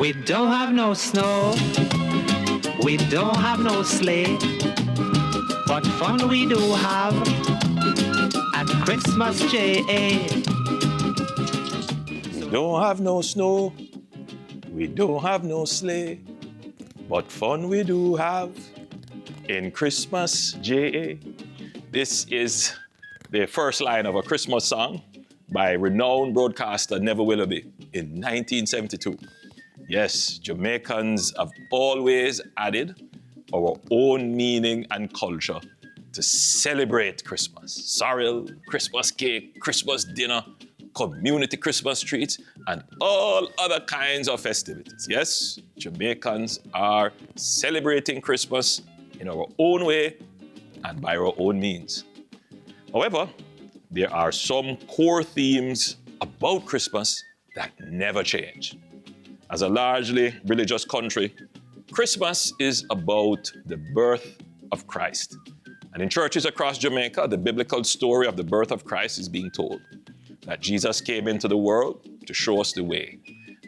We don't have no snow, we don't have no sleigh, but fun we do have at Christmas J.A. We don't have no snow, we don't have no sleigh, but fun we do have in Christmas J.A. This is the first line of a Christmas song by renowned broadcaster Never Willoughby in 1972. Yes, Jamaicans have always added our own meaning and culture to celebrate Christmas. Sorrel, Christmas cake, Christmas dinner, community Christmas treats, and all other kinds of festivities. Yes, Jamaicans are celebrating Christmas in our own way and by our own means. However, there are some core themes about Christmas that never change. As a largely religious country, Christmas is about the birth of Christ. And in churches across Jamaica, the biblical story of the birth of Christ is being told. That Jesus came into the world to show us the way.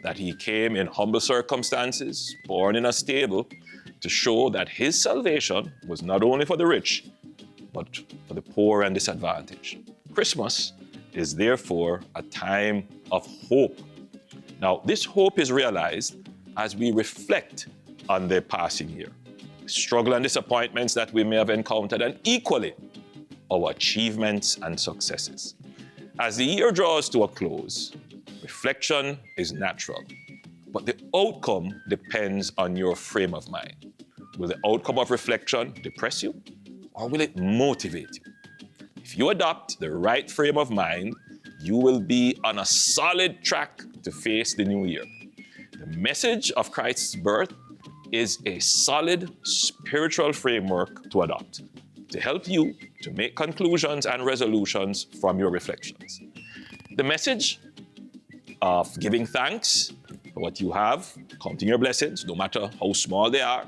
That he came in humble circumstances, born in a stable, to show that his salvation was not only for the rich, but for the poor and disadvantaged. Christmas is therefore a time of hope. Now, this hope is realized as we reflect on the passing year, struggle and disappointments that we may have encountered, and equally, our achievements and successes. As the year draws to a close, reflection is natural, but the outcome depends on your frame of mind. Will the outcome of reflection depress you, or will it motivate you? If you adopt the right frame of mind, you will be on a solid track to face the new year. The message of Christ's birth is a solid spiritual framework to adopt, to help you to make conclusions and resolutions from your reflections. The message of giving thanks for what you have, counting your blessings, no matter how small they are,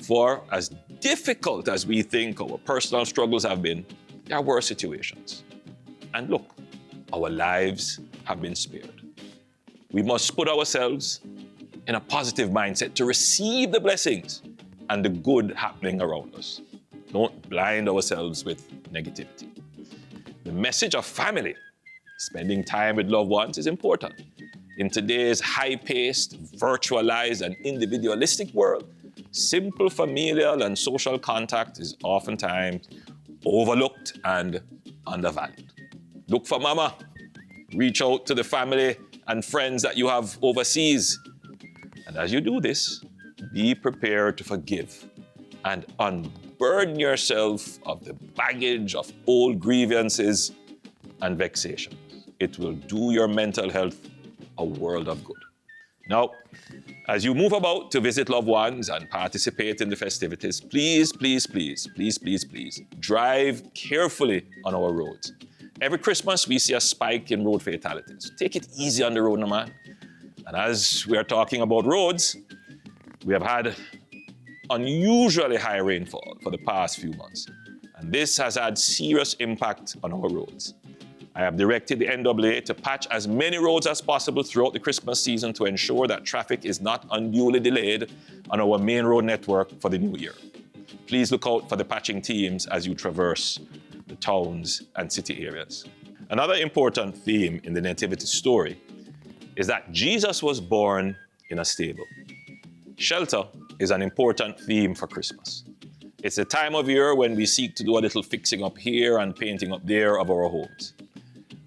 for as difficult as we think our personal struggles have been, there are worse situations. And look, our lives have been spared. We must put ourselves in a positive mindset to receive the blessings and the good happening around us. Don't blind ourselves with negativity. The message of family, spending time with loved ones, is important. In today's high-paced, virtualized, and individualistic world, simple familial and social contact is oftentimes overlooked and undervalued. Look for mama. Reach out to the family and friends that you have overseas. And as you do this, be prepared to forgive and unburden yourself of the baggage of old grievances and vexations. It will do your mental health a world of good. Now, as you move about to visit loved ones and participate in the festivities, please, drive carefully on our roads. Every Christmas, we see a spike in road fatalities. Take it easy on the road, no man. And as we are talking about roads, we have had unusually high rainfall for the past few months. And this has had serious impact on our roads. I have directed the NAA to patch as many roads as possible throughout the Christmas season to ensure that traffic is not unduly delayed on our main road network for the new year. Please look out for the patching teams as you traverse the towns and city areas. Another important theme in the Nativity story is that Jesus was born in a stable. Shelter is an important theme for Christmas. It's a time of year when we seek to do a little fixing up here and painting up there of our homes.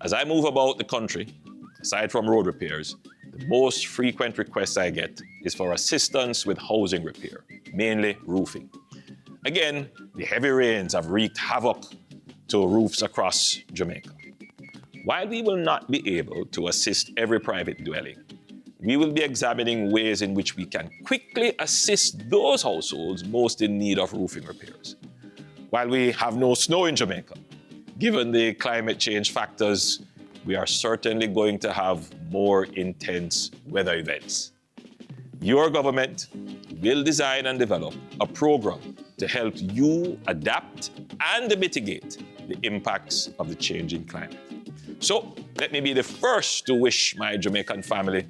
As I move about the country, aside from road repairs, the most frequent request I get is for assistance with housing repair, mainly roofing. Again, the heavy rains have wreaked havoc to roofs across Jamaica. While we will not be able to assist every private dwelling, we will be examining ways in which we can quickly assist those households most in need of roofing repairs. While we have no snow in Jamaica, given the climate change factors, we are certainly going to have more intense weather events. Your government will design and develop a program to help you adapt and mitigate the impacts of the changing climate. So let me be the first to wish my Jamaican family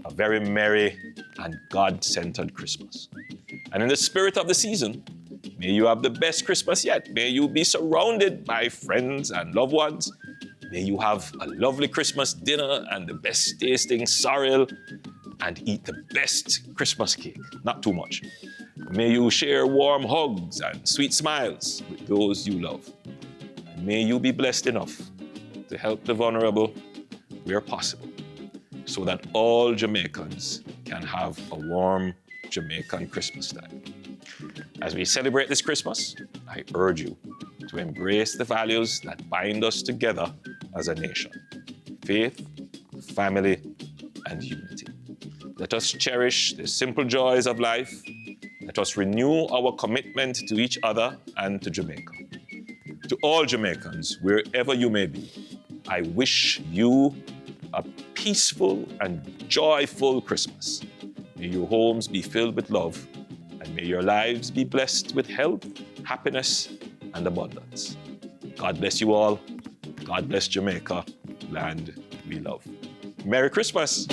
a very merry and God-centered Christmas. And in the spirit of the season, may you have the best Christmas yet. May you be surrounded by friends and loved ones. May you have a lovely Christmas dinner and the best tasting sorrel and eat the best Christmas cake, not too much. May you share warm hugs and sweet smiles with those you love. And may you be blessed enough to help the vulnerable where possible, so that all Jamaicans can have a warm Jamaican Christmas time. As we celebrate this Christmas, I urge you to embrace the values that bind us together as a nation: faith, family, and unity. Let us cherish the simple joys of life. Let us renew our commitment to each other and to Jamaica. To all Jamaicans, wherever you may be, I wish you a peaceful and joyful Christmas. May your homes be filled with love, and may your lives be blessed with health, happiness, and abundance. God bless you all. God bless Jamaica, land we love. Merry Christmas.